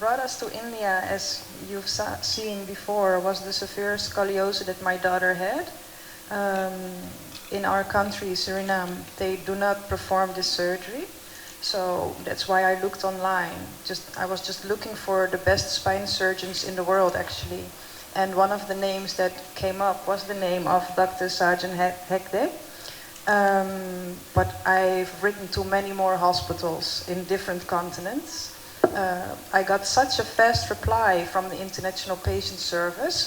brought us to India, as you've seen before, was the severe scoliosis that my daughter had. In our country, Suriname, they do not perform this surgery. So that's why I looked online. I was just looking for the best spine surgeons in the world, actually. And one of the names that came up was the name of Dr. Sajan Hegde. But I've written to many more hospitals in different continents. I got such a fast reply from the International Patient Service,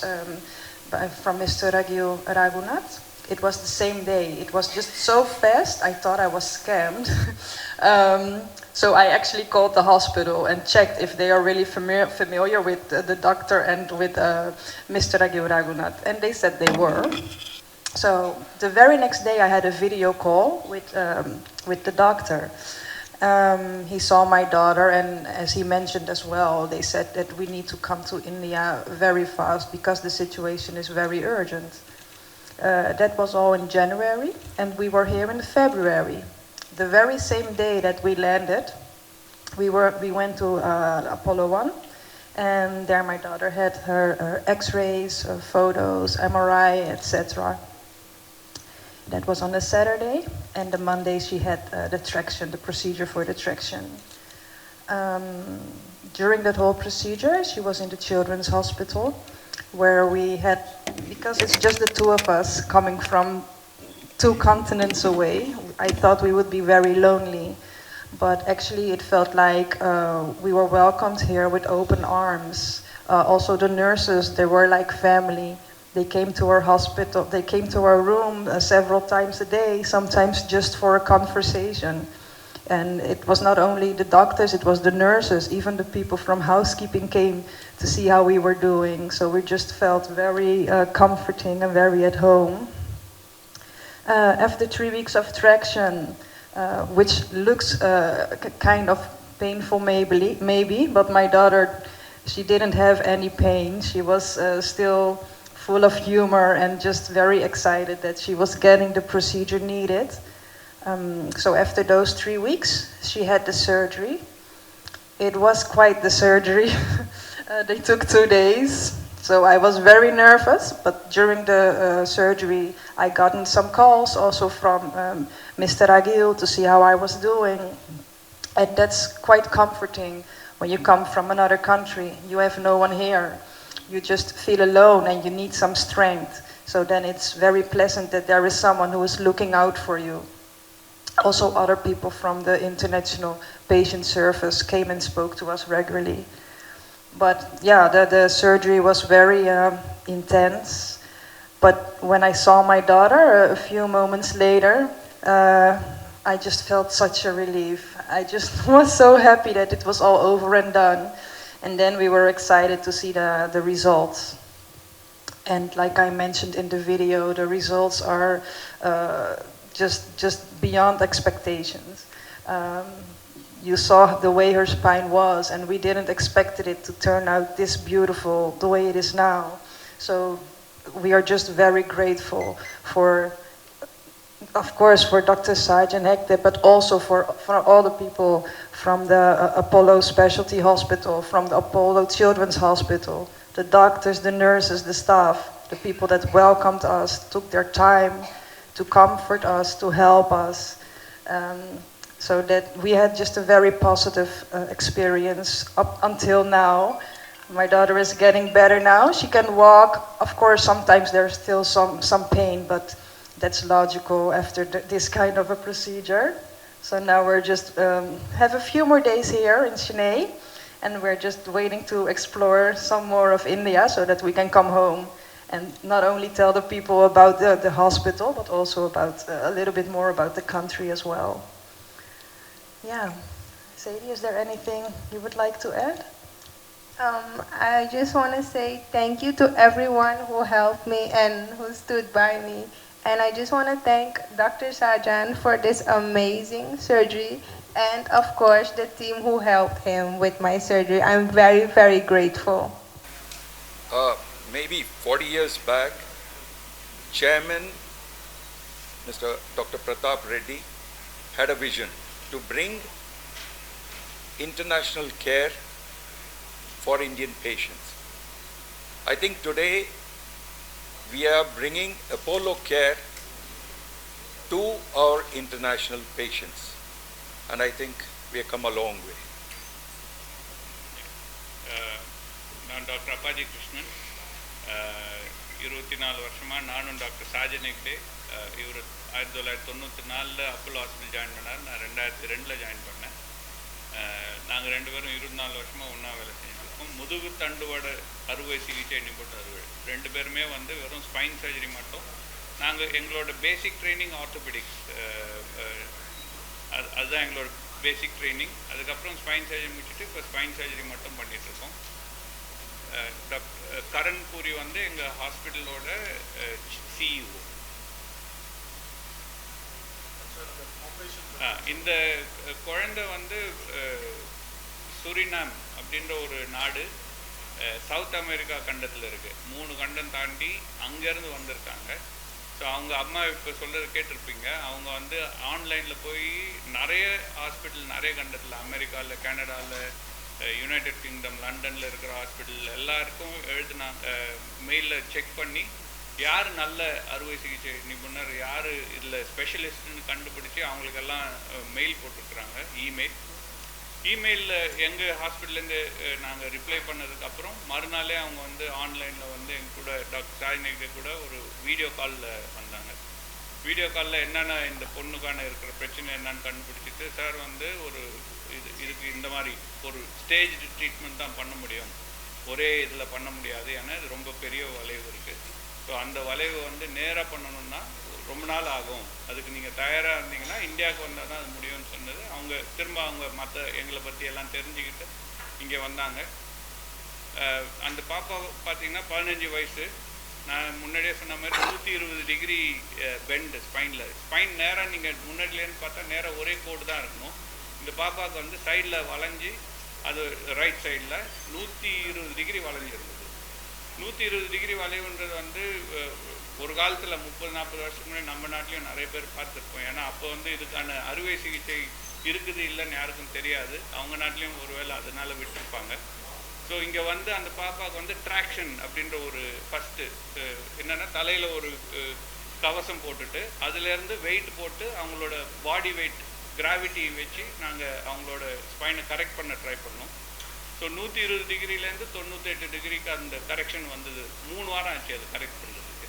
from Mr. Raghu Raghunath. It was the same day. It was just so fast, I thought I was scammed. So I actually called the hospital and checked if they are really familiar with the doctor and with Mr. Raghu Raghunath. And they said they were. So the very next day I had a video call with the doctor. He saw my daughter, and as he mentioned as well, they said that we need to come to India very fast because the situation is very urgent. That was all in January, and we were here in February. The very same day that we landed, we went to Apollo 1, and there my daughter had her x-rays, photos, MRI, etc. That was on a Saturday, and the Monday she had the procedure for the traction. During that whole procedure, she was in the children's hospital, where we had, because it's just the two of us coming from 2 continents away, I thought we would be very lonely. But actually it felt like we were welcomed here with open arms. Also the nurses, they were like family. They came to our hospital, they came to our room several times a day, sometimes just for a conversation. And it was not only the doctors, it was the nurses, even the people from housekeeping came to see how we were doing. So we just felt very comforting and very at home. After 3 weeks of traction, which looks kind of painful maybe, but my daughter, she didn't have any pain. She was still full of humor and just very excited that she was getting the procedure needed. So after those 3 weeks, she had the surgery. It was quite the surgery. They took 2 days. So I was very nervous, but during the surgery, I gotten some calls also from Mr. Agil to see how I was doing. And that's quite comforting when you come from another country. You have no one here. You just feel alone and you need some strength. So then it's very pleasant that there is someone who is looking out for you. Also other people from the International Patient Service came and spoke to us regularly. But yeah, the surgery was very intense. But when I saw my daughter a few moments later, I just felt such a relief. I just was so happy that it was all over and done. And then we were excited to see the results. And like I mentioned in the video, the results are just beyond expectations. You saw the way her spine was, and we didn't expect it to turn out this beautiful the way it is now. So we are just very grateful for, of course, for Dr. Sajan Hegde, but also for all the people from the Apollo Specialty Hospital, from the Apollo Children's Hospital, the doctors, the nurses, the staff, the people that welcomed us, took their time to comfort us, to help us. So that we had just a very positive experience up until now. My daughter is getting better now. She can walk. Of course, sometimes there's still some pain, but that's logical after this kind of a procedure. So now we're just have a few more days here in Chennai, and we're just waiting to explore some more of India so that we can come home and not only tell the people about the hospital, but also about a little bit more about the country as well. Yeah. Sadie, is there anything you would like to add? I just want to say thank you to everyone who helped me and who stood by me. And I just want to thank Dr. Sajan for this amazing surgery, and of course the team who helped him with my surgery. I'm very, very grateful. Maybe 40 years back, Chairman Mr. Dr. Pratap Reddy had a vision to bring international care for Indian patients. I think today we are bringing Apollo Care to our international patients, and I think we have come a long way. நான் doctor Appaji Krishnan. 24 வருஷமாக நானும் doctor Sajan Hegde. இவர் 1994 Apollo hospital join பண்ணார். நான் 2002 join பண்ணேன். நாங்கள் 2 பேரும் 24 வருஷமாக ஒன்றா வேலை செஞ்சுருக்கோம். முதுகு தண்டுவட அறுவை சிகிச்சை நிபுணர் அறுவை 2 பேருமே வந்து வெறும் ஸ்பைன் சர்ஜரி மட்டும். நாங்கள் எங்களோட பேசிக் ட்ரைனிங் ஆர்த்தோபெடிக்ஸ், அதுதான் எங்களோட பேசிக் ட்ரைனிங். அதுக்கப்புறம் ஸ்பைன் சர்ஜரி முடிச்சுட்டு இப்போ ஸ்பைன் சர்ஜரி மட்டும் பண்ணிகிட்ருக்கோம். டாக்டர் கரண் பூரி வந்து எங்கள் ஹாஸ்பிட்டலோட சிஇஓ. இந்த குழந்தை வந்து சுரினாம் அப்படின்ற ஒரு நாடு சவுத் அமெரிக்கா கண்டத்தில் இருக்குது. 3 கண்டம் தாண்டி அங்கேருந்து வந்திருக்காங்க. ஸோ அவங்க அம்மா இப்போ சொல்கிறது கேட்டிருப்பீங்க. அவங்க வந்து ஆன்லைனில் போய் நிறைய ஹாஸ்பிட்டல், நிறைய கண்டத்தில், அமெரிக்காவில், கனடாவில், யுனைடெட் கிங்டம், லண்டனில் இருக்கிற ஹாஸ்பிட்டல் எல்லாருக்கும் எழுதுனாங்க. மெயிலில் செக் பண்ணி யார் நல்ல அறுவை சிகிச்சை நிபுணர், யார் இதில் ஸ்பெஷலிஸ்ட்னு கண்டுபிடிச்சி அவங்களுக்கெல்லாம் மெயில் போட்டுருக்குறாங்க. இமெயிலில் எங்கள் ஹாஸ்பிட்டலேருந்து நாங்கள் ரிப்ளை பண்ணதுக்கப்புறம் மறுநாளே அவங்க வந்து ஆன்லைனில் வந்து எங்கள் கூட டாக்டர் சாஜினிக்கு கூட ஒரு வீடியோ காலில் வந்தாங்க. வீடியோ காலில் என்னென்ன இந்த பொண்ணுக்கான இருக்கிற பிரச்சனை என்னன்னு கண்டுபிடிச்சிட்டு, சார் வந்து ஒரு இதுக்கு இந்த மாதிரி ஒரு ஸ்டேஜ் ட்ரீட்மெண்ட் தான் பண்ண முடியும், ஒரே இதில் பண்ண முடியாது, ஏன்னா இது ரொம்ப பெரிய வளைவு இருக்குது. ஸோ அந்த வளைவு வந்து நேராக பண்ணணுன்னா ரொம்ப நாள் ஆகும், அதுக்கு நீங்கள் தயாராக இருந்தீங்கன்னா இந்தியாவுக்கு வந்தால் தான் அது முடியும்னு சொன்னது. அவங்க திரும்ப அவங்க மற்ற எங்களை பற்றி எல்லாம் தெரிஞ்சுக்கிட்டு இங்கே வந்தாங்க. அந்த பாப்பா பார்த்திங்கன்னா 15 வயசு. நான் முன்னாடியே சொன்ன மாதிரி 120 டிகிரி பெண்டு ஸ்பைனில். ஸ்பைன் நேராக நீங்கள் முன்னாடிலேருந்து பார்த்தா நேராக ஒரே கோடு தான் இருக்கணும். இந்த பாப்பாவுக்கு வந்து சைடில் வளைஞ்சி, அது ரைட் சைடில் 120 டிகிரி வளைஞ்சிருந்தது. 120 டிகிரி வளைவுன்றது வந்து ஒரு காலத்தில் 30-40 வருஷத்துக்கு முன்னாடி நம்ம நாட்டிலையும் நிறைய பேர் பார்த்துருப்போம். ஏன்னா அப்போ வந்து இதுக்கான அறுவை சிகிச்சை இருக்குது இல்லைன்னு யாருக்கும் தெரியாது. அவங்க நாட்டிலையும் ஒருவேளை அதனால விட்டுருப்பாங்க. ஸோ இங்கே வந்து அந்த பாப்பாவுக்கு வந்து ட்ராக்ஷன் அப்படின்ற ஒரு ஃபஸ்ட்டு என்னென்னா தலையில் ஒரு கவசம் போட்டுட்டு அதுலேருந்து வெயிட் போட்டு அவங்களோட பாடி வெயிட் கிராவிட்டி வச்சு நாங்கள் அவங்களோட ஸ்பைனை கரெக்ட் பண்ண ட்ரை பண்ணோம். ஸோ 120 டிகிரிலேருந்து 98 டிகிரிக்கு அந்த கரெக்ஷன் வந்தது. 3 வாரம் ஆச்சு அது கரெக்ட் பண்ணுறதுக்கு.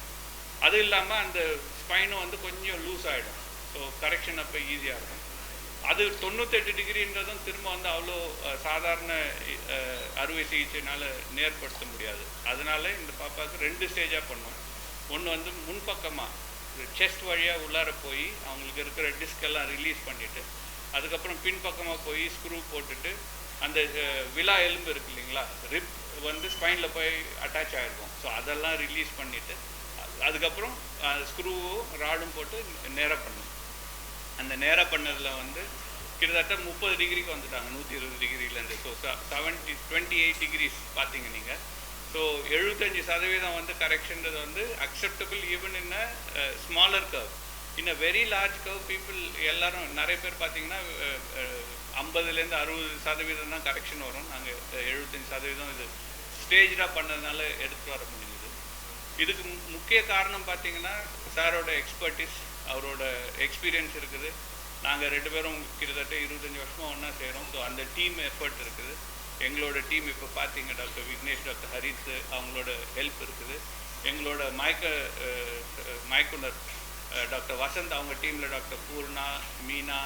அது இல்லாமல் அந்த ஸ்பைனும் வந்து கொஞ்சம் லூஸ் ஆகிடும். ஸோ கரெக்ஷன் அப்போ ஈஸியாக இருக்கும். அது 98 டிகிரின்றதும் திரும்ப வந்து அவ்வளோ சாதாரண அறுவை சிகிச்சைனால் நேர்படுத்த முடியாது. அதனால இந்த பாப்பாவுக்கு 2 ஸ்டேஜாக பண்ணோம். ஒன்று வந்து முன்பக்கமாக செஸ்ட் வழியாக உள்ளார போய் அவங்களுக்கு இருக்கிற டிஸ்கெல்லாம் ரிலீஸ் பண்ணிவிட்டு, அதுக்கப்புறம் பின்பக்கமாக போய் ஸ்க்ரூ போட்டுட்டு அந்த விலா எலும்பு இருக்குது இல்லைங்களா, ரிப் வந்து ஸ்பைனில் போய் அட்டாச் ஆகிருக்கும். ஸோ அதெல்லாம் ரிலீஸ் பண்ணிவிட்டு அதுக்கப்புறம் ஸ்க்ரூவும் ராடும் போட்டு நேராக பண்ணோம். அந்த நேராக பண்ணதில் வந்து கிட்டத்தட்ட 30 டிகிரிக்கு வந்துட்டாங்க 120 டிகிரிலேருந்து. ஸோ 28 டிகிரிஸ் பார்த்தீங்க நீங்கள். ஸோ 75% வந்து கரெக்ஷன்றது வந்து acceptable even in a smaller curve. In a very large curve people எல்லாரும் நிறைய பேர் பார்த்தீங்கன்னா 50லேருந்து 60% தான் கரெக்ஷன் வரும். நாங்கள் 75% இது ஸ்டேஜாக பண்ணதுனால எடுத்து வர முடியுது. இதுக்கு முக்கிய காரணம் பார்த்தீங்கன்னா சாரோட எக்ஸ்பர்டிஸ், அவரோட எக்ஸ்பீரியன்ஸ் இருக்குது. நாங்கள் 2 பேரும் கிட்டத்தட்ட 25 வருஷமாக ஒன்றா செய்கிறோம். ஸோ அந்த டீம் எஃபர்ட் இருக்குது. எங்களோட டீம் இப்போ பார்த்தீங்க டாக்டர் விக்னேஷ், டாக்டர் ஹரித் அவங்களோட ஹெல்ப் இருக்குது. எங்களோட மயக்குனர் டாக்டர் வசந்த், அவங்க டீமில் டாக்டர் பூர்ணா, மீனா,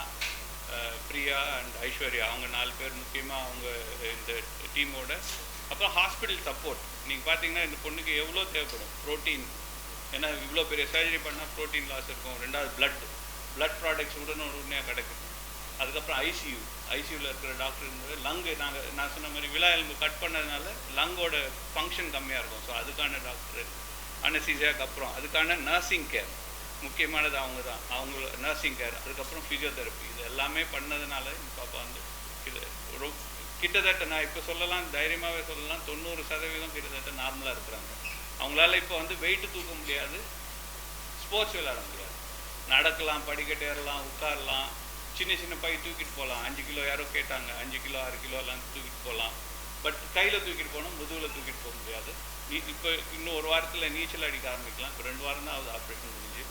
பிரியா அண்ட் ஐஸ்வர்யா, அவங்க 4 பேர் முக்கியமாக அவங்க இந்த டீமோட. அப்புறம் ஹாஸ்பிட்டல் சப்போர்ட். நீங்கள் பார்த்தீங்கன்னா இந்த பொண்ணுக்கு எவ்வளோ தேவைப்படும் ப்ரோட்டீன், ஏன்னா இவ்வளோ பெரிய சர்ஜரி பண்ணால் ப்ரோட்டீன் லாஸ் இருக்கும். 2வது பிளட் ப்ராடக்ட்ஸ் உடனே கிடைக்கும். அதுக்கப்புறம் ஐசியூவில் இருக்கிற டாக்டர் லங்கு, நான் சொன்ன மாதிரி விலா எலும்பு கட் பண்ணதுனால லங்கோட ஃபங்க்ஷன் கம்மியாக இருக்கும். ஸோ அதுக்கான டாக்டர் அனஸ்தீசியாவுக்கு அப்புறம் அதுக்கான நர்சிங் கேர் முக்கியமானது அவங்க தான். அவங்க நர்சிங் கேர், அதுக்கப்புறம் ஃபிசியோதெரப்பி, இது எல்லாமே பண்ணதுனால இந்த பாப்பா வந்து இது கிட்டத்தட்ட நான் இப்போ சொல்லலாம், தைரியமாகவே சொல்லலாம், 90% கிட்டத்தட்ட நார்மலாக இருக்கிறாங்க. அவங்களால இப்போ வந்து வெயிட்டு தூக்க முடியாது, ஸ்போர்ட்ஸ் விளையாட முடியாது, நடக்கலாம், படிக்கட்டு ஏறலாம், உட்காரலாம், சின்ன சின்ன பை தூக்கிட்டு போகலாம். 5 கிலோ யாரோ கேட்டாங்க, 5 கிலோ 6 கிலோ எல்லாம் தூக்கிட்டு போகலாம். பட் கையில் தூக்கிட்டு போகணும், முதுகில் தூக்கிட்டு போக முடியாது. இப்போ இன்னும் ஒரு வாரத்தில் நீச்சல் அடிக்க ஆரம்பிக்கலாம். இப்போ 2 வாரம் தான் ஆகுது ஆப்ரேஷன் முடிஞ்சு.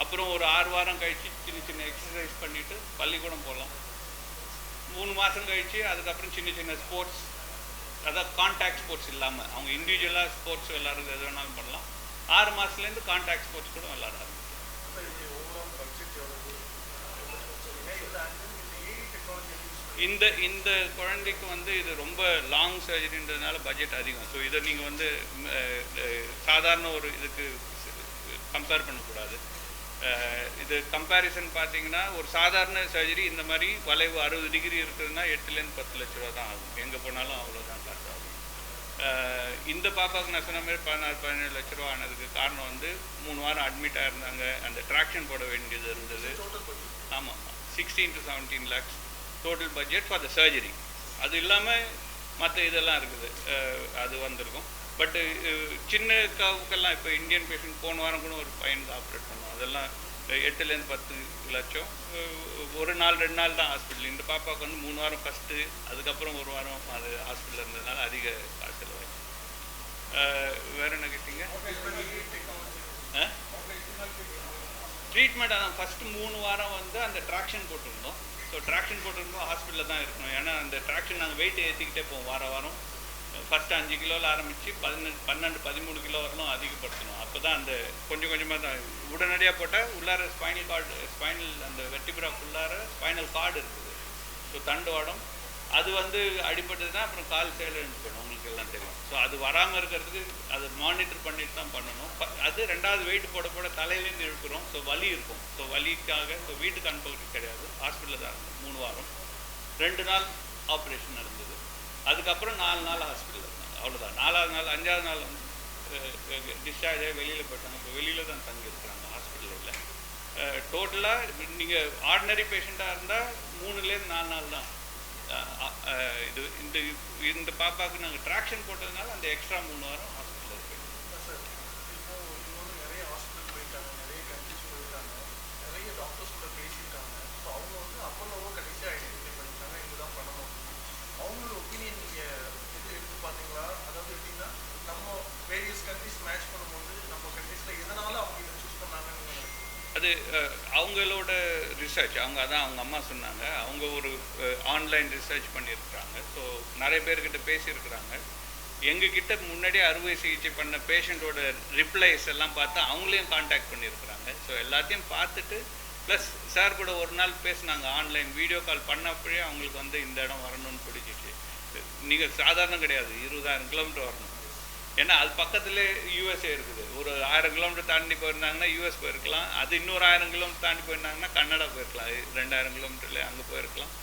அப்புறம் ஒரு 6 வாரம் கழித்து சின்ன சின்ன எக்ஸசைஸ் பண்ணிவிட்டு பள்ளிக்கூடம் போகலாம். 3 மாதம் கழித்து அதுக்கப்புறம் சின்ன சின்ன ஸ்போர்ட்ஸ், அதாவது கான்டாக்ட் ஸ்போர்ட்ஸ் இல்லாமல் அவங்க இண்டிவிஜுவலாக ஸ்போர்ட்ஸ் விளாட்றது எது வேணாலும் பண்ணலாம். 6 மாதத்துலேருந்து கான்டாக்ட் ஸ்போர்ட்ஸ் கூட விளாட ஆரம்பிக்கும். இந்த இந்த குழந்தைக்கு வந்து இது ரொம்ப லாங் சர்ஜரின்றதுனால பட்ஜெட் அதிகம். ஸோ இதை நீங்கள் வந்து சாதாரண ஒரு இதுக்கு கம்பேர் பண்ணக்கூடாது. இது கம்பேரிசன் பார்த்தீங்கன்னா ஒரு சாதாரண சர்ஜரி இந்த மாதிரி வளைவு 60 டிகிரி இருக்குதுன்னா 8லேருந்து 10 லட்ச ரூபா தான் ஆகும். எங்கே போனாலும் அவ்வளோதான் காசு ஆகும். இந்த பாப்பாவுக்கு நான் சொன்ன மாதிரி 16-17 லட்ச ரூபா ஆனதுக்கு காரணம் வந்து 3 வாரம் அட்மிட் ஆகிருந்தாங்க. அந்த ட்ராக்ஷன் போட வேண்டியது இருந்தது. ஆமாம், 16 to 17 lakhs total budget for the surgery. அது இல்லாமல் மற்ற இதெல்லாம் இருக்குது, அது வந்திருக்கும். பட்டு சின்ன காவுக்கெல்லாம் இப்போ இந்தியன் பேஷண்ட் போன வாரம் கூட ஒரு பையனுக்கு ஆப்ரேட் பண்ணோம். அதெல்லாம் 8லேருந்து 10 லட்சம். ஒரு நாள் 2 நாள் தான் ஹாஸ்பிட்டல். இந்த பாப்பாவுக்கு வந்து 3 வாரம் ஃபஸ்ட்டு, அதுக்கப்புறம் 1 வாரம் அது ஹாஸ்பிட்டலில் இருந்ததுனால அதிக காசு செலவாயிடுச்சு. வேறு என்ன கேட்டீங்க? ட்ரீட்மெண்ட் அதான் ஃபஸ்ட்டு 3 வாரம் வந்து அந்த ட்ராக்ஷன் போட்டிருந்தோம். ஸோ ட்ராக்ஷன் போட்டிருந்தோம் ஹாஸ்பிட்டலில் தான் இருக்கணும். ஏன்னா அந்த ட்ராக்ஷன் நாங்கள் வெயிட் ஏற்றிக்கிட்டே போவோம் வாரம். ஃபஸ்ட்டு 5 கிலோவில் ஆரம்பித்து 12-13 கிலோ வரலும் அதிகப்படுத்தணும். அப்போ தான் அந்த கொஞ்சம் கொஞ்சமாக தான் உடனடியாக போட்டால் உள்ளார ஸ்பைனல் அந்த வெர்டிபிரா உள்ளார ஸ்பைனல் கார்டு இருக்குது. ஸோ தண்டுவாடம் அது வந்து அடிபட்டதுன்னா அப்புறம் கால் செயலிழந்து போயிடும், உங்களுக்கு எல்லாம் தெரியும். ஸோ அது வராமல் இருக்கிறதுக்கு அதை மானிட்டர் பண்ணிட்டு தான் பண்ணணும். அது 2வது வெயிட் போட போட தலையிலேருந்து இழுக்கிறோம். ஸோ வலி இருக்கும். ஸோ வலிக்காக ஸோ வீட்டுக்கு அனுப்புறது கிடையாது, ஹாஸ்பிட்டலில் தான் இருக்கும். 3 வாரம் 2 நாள் ஆப்ரேஷன் நடந்தது. அதுக்கப்புறம் 4 நாள் ஹாஸ்பிட்டலில் இருந்தாங்க. அவ்வளோதான். 4வது நாள் 5வது நாள் வந்து டிஸ்சார்ஜ் ஆகி வெளியில் போயிட்டாங்க. இப்போ வெளியில் தான் தங்கி இருக்கிறாங்க ஹாஸ்பிட்டலில். டோட்டலாக நீங்கள் ஆர்டினரி பேஷண்ட்டாக இருந்தால் 3லேருந்து 4 நாள் தான். இது இந்த பாப்பாவுக்கு நாங்கள் ட்ராக்ஷன் போட்டதுனால அந்த எக்ஸ்ட்ரா 3 வாரம் ஹாஸ்பிட்டலில் இருக்கு. நிறைய ஹாஸ்பிட்டல் போயிட்டாங்க, நிறைய கண்ட்ரிஸ் போயிட்டாங்க, நிறைய டாக்டர்ஸ் கூட பேசியிருக்காங்க. ஸோ அவங்க வந்து அப்போலோவோ கடைசியாக ஐடென்டிஃபை பண்ணிட்டாங்க, இதுதான் பண்ணணும். அவங்களோட ஒப்பீனியன் நீங்கள் எது எடுத்து பார்த்தீங்களா? அதாவது எப்படின்னா நம்ம வேரியஸ் கண்ட்ரிஸ் மேட்ச் பண்ணும்போது நம்ம கண்ட்ரீஸில் எதனால அவங்க இதை சூஸ் பண்ணாங்கன்னு அது அவங்களோட ரிசர்ச். அவங்க அம்மா சொன்னாங்க, அவங்க ஒரு ஆன்லைன் ரிசர்ச் பண்ணியிருக்கிறாங்க. ஸோ நிறைய பேர்கிட்ட பேசியிருக்கிறாங்க. எங்ககிட்ட முன்னாடியே அறுவை சிகிச்சை பண்ண பேஷண்ட்டோட ரிப்ளைஸ் எல்லாம் பார்த்து அவங்களையும் காண்டாக்ட் பண்ணியிருக்கிறாங்க. ஸோ எல்லாத்தையும் பார்த்துட்டு ப்ளஸ் சார் கூட ஒரு நாள் பேசினாங்க, ஆன்லைன் வீடியோ கால் பண்ணப்பவே அவங்களுக்கு வந்து இந்த இடம் வரணும்னு பிடிச்சிச்சு. நீங்கள் சாதாரணம் கிடையாது, 20,000 கிலோமீட்டர் வரணும். ஏன்னா அது பக்கத்துலேயே யூஎஸ்ஏ இருக்குது. ஒரு 1000 கிலோமீட்டர் தாண்டி போயிருந்தாங்கன்னா யூஎஸ் போயிருக்கலாம். அது இன்னொரு 1000 கிலோமீட்டர் தாண்டி போயிருந்தாங்கன்னா கனடா போயிருக்கலாம். 2000 கிலோமீட்டர்லேயே அங்கே போயிருக்கலாம்.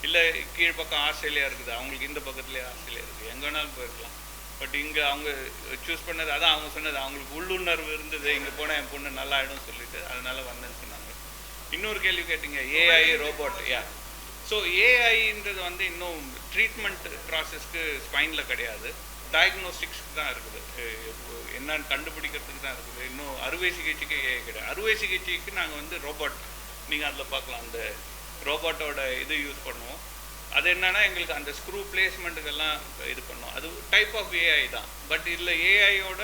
இல்லை கீழ்ப்பக்கம் ஆஸ்திரேலியா இருக்குது, அவங்களுக்கு இந்த பக்கத்துலேயே ஆஸ்திரேலியா இருக்குது, எங்கே வேணாலும் போயிருக்கலாம். பட் இங்கே அவங்க சூஸ் பண்ணது அதான் அவங்க சொன்னது, அவங்களுக்கு உள்ளுணர்வு இருந்தது, இங்கே போனால் என் பொண்ணு நல்லா ஆகிடும் சொல்லிட்டு அதனால வந்தேன்னு சொன்னாங்க. இன்னொரு கேள்வி கேட்டிங்க, ஏஐ ரோபோட். ஸோ ஏஐன்றது வந்து இன்னும் ட்ரீட்மெண்ட் ப்ராசஸ்க்கு ஸ்பைனில் கிடையாது, டயக்னோஸ்டிக்ஸ்க்கு தான் இருக்குது, என்னன்னு கண்டுபிடிக்கிறதுக்கு தான் இருக்குது. இன்னும் அறுவை சிகிச்சைக்கு ஏஐ கிடையாது. அறுவை சிகிச்சைக்கு நாங்கள் வந்து ரோபோட், நீங்கள் அதில் பார்க்கலாம், அந்த ரோபோட்டோட இது யூஸ் பண்ணுவோம். அது என்னன்னா எங்களுக்கு அந்த ஸ்க்ரூ பிளேஸ்மெண்ட்டுக்கெல்லாம் இது பண்ணுவோம். அது டைப் ஆஃப் ஏஐ தான். பட் இதில் ஏஐயோட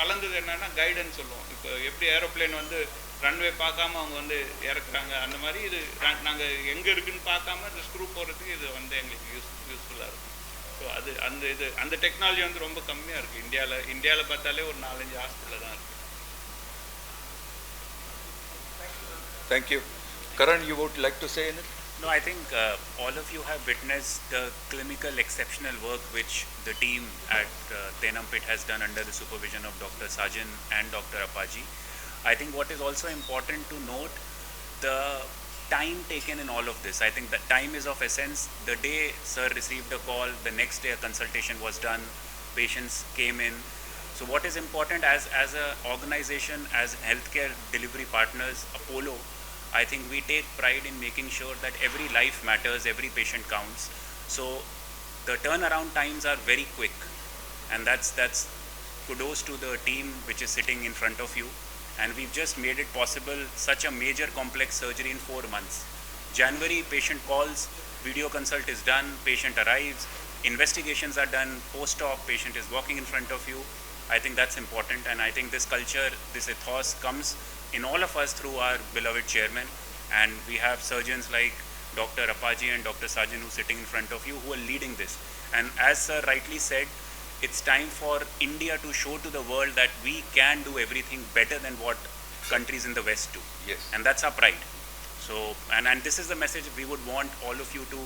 கலந்தது என்னன்னா கைடன்ஸ் சொல்லுவோம். இப்போ எப்படி ஏரோப்ளேன் வந்து ரன்வே பார்க்காம அவங்க வந்து இறக்குறாங்க, அந்த மாதிரி இது நாங்கள் எங்கே இருக்குன்னு பார்க்காம இந்த ஸ்க்ரூ போகிறதுக்கு இது வந்து எங்களுக்கு யூஸ்ஃபுல்லாக இருக்கும். ஸோ அது அந்த டெக்னாலஜி வந்து ரொம்ப கம்மியாக இருக்குது இந்தியாவில் பார்த்தாலே ஒரு 4-5 ஹாஸ்பிட்டலில் தான் இருக்குது. Thank you. Karan, you would like to say anything? No, I think all of you have witnessed the clinical exceptional work which the team at Tenampet has done under the supervision of Dr. Sajan and Dr. Apaji. I think what is also important to note, the time taken in all of this. I think that time is of essence. The day sir received a call, the next day a consultation was done, patients came in. So what is important as a organization, as healthcare delivery partners, Apollo, I think we take pride in making sure that every life matters, every patient counts. So the turnaround times are very quick, and that's kudos to the team which is sitting in front of you. And we've just made it possible, such a major complex surgery in 4 months. January, patient calls, video consult is done, patient arrives, investigations are done, post-op, patient is walking in front of you. I think that's important, and I think this culture, this ethos comes in all of us through our beloved chairman, and we have surgeons like Dr. Appaji and Dr. Sajan who are sitting in front of you who are leading this. And as sir rightly said, it's time for India to show to the world that we can do everything better than what countries in the West do. Yes. And that's our pride. So, and this is the message we would want all of you to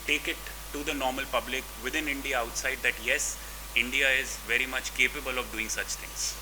take it to the normal public within India, outside, that yes, India is very much capable of doing such things.